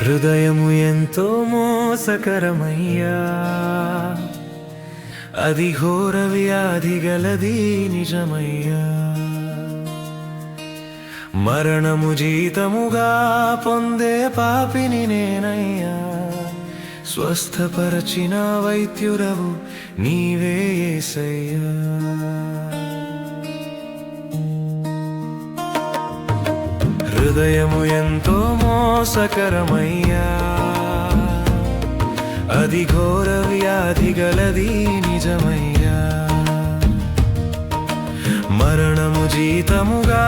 హృదయము ఎంతో మోసకరమయ్యా, అది ఘోర వ్యాధి గలది నిజమయ్యా. మరణము జీతముగా పొందే పాపిని నేనయ్యా, స్వస్థపరచిన వైద్యుడవు నీవే యేసయ్యా. హృదయము ఎంతో మోసకరమయ్యా, అది ఘోర వ్యాధి గలది నిజమయ్యా. మరణము జీతముగా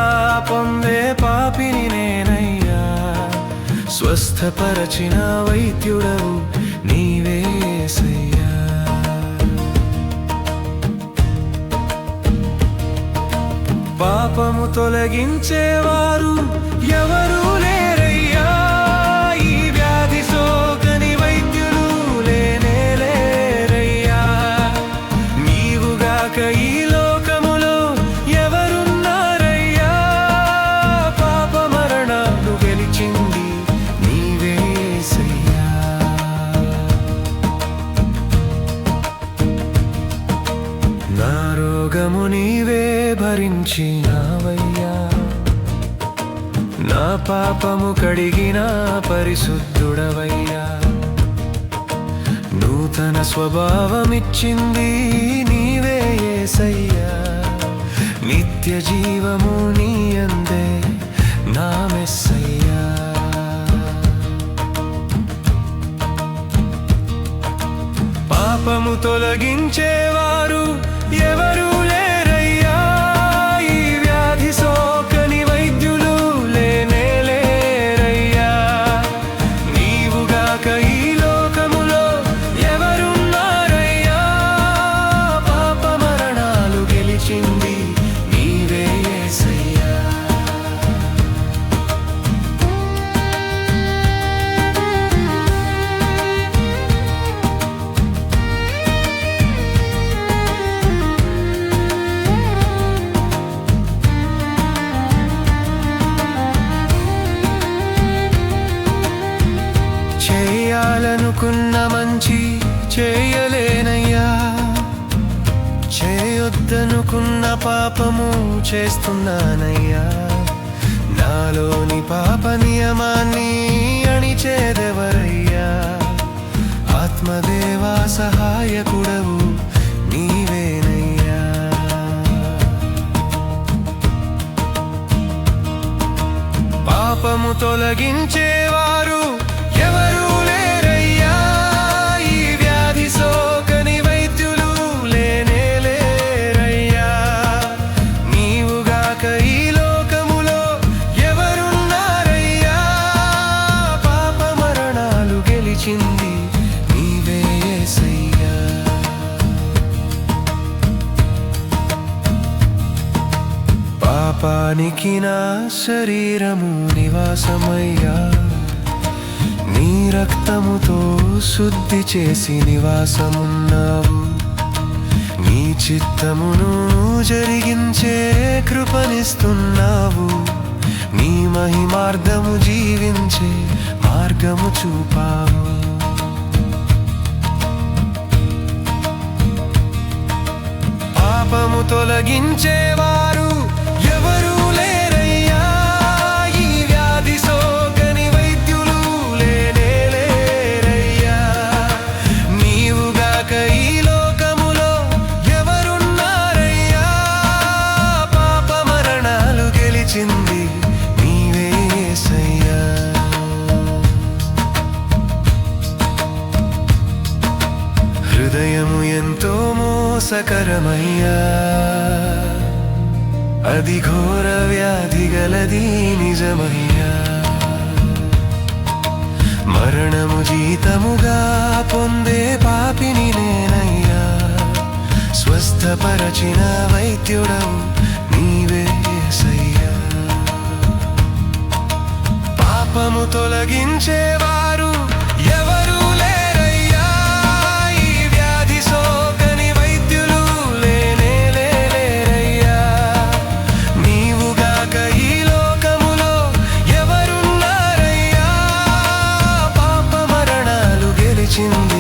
పొందే పాపిని నేనయ్యా, స్వస్థపరచిన వైద్యుడవు నీవే యేసయ్యా. పాపము తొలగించేవారు ఎవరు లేరయ్యా, ఈ వ్యాధి సోకని వైద్యులు లేనే లేరయ్యా. నీవుగాక ఈ లోకములో ఎవరున్నారయ్యా, పాప మరణాలు గెలిచింది నీవే యేసయ్యా. నా రోగము నీవే భరించినావయ్యా, నా పాపము కడిగిన పరిశుద్ధుడవయ్యా. నూతన స్వభావమిచ్చింది నీవే యేసయ్యా, నిత్య జీవము నీయందే నా మెస్సయ్యా. పాపము తొలగించేవారు ఎవరు లేరయ్యా, ఈ వ్యాధి సోకని వైద్యులు లేనే లేరయ్యా. నీవుగాక ఈ లోకములో ఎవరున్నారయ్యా, పాప మరణాలు గెలిచింది నీవే యేసయ్యా. చేయాలనుకున్న మంచి చేయలేనయ్యా, చేయొద్దనుకున్న పాపము చేస్తున్నానయ్యా. నాలోని పాప నియమాన్ని అణిచేదెవరయ్యా, ఆత్మదేవా సహాయకుడవు నీవేనయ్యా. పాపము తొలగించేవారు ఎవరు లేరయ్యా, ఈ వ్యాధి సోకని వైద్యులు లేనే లేరయ్యా. నీవుగాక ఈ లోకములో ఎవరున్నారయ్యా, పాప మరణాలు గెలిచింది నీవే యేసయ్యా. పాపానికి నా శరీరము నివాసమయ్యా, నీ రక్తముతో శుద్ధి చేసి నివాసమున్నావు. నీ చిత్తమును జరిగించే కృపనిస్తున్నావు, నీ మహిమార్థము జీవించే మార్గము చూపావు. పాపము తొలగించేవారు ఎవరు లేరయ్యా, ఈ వ్యాధి సోకని వైద్యులు లేనే లేరయ్యా. నీవుగాక ఈ లోకములో ఎవరున్నారయ్యా, పాప మరణాలు గెలిచింది నీవే యేసయ్యా. హృదయము ఎంతో మోసకరమయ్యా, అది ఘోర వ్యాధి గలది నిజమయ్యా. మరణము జీతముగా పొందే పాపిని నేనయ్యా, స్వస్థపరచిన వైద్యుడవు నీవే యేసయ్యా. పాపము తొలగించేవారు ఎవరు లేరయ్యా, ఈ వ్యాధి సోకని వైద్యులు లేనే లేరయ్యా. నీవుగాక ఈ లోకములో ఎవరున్నారయ్యా, నిలిచింది.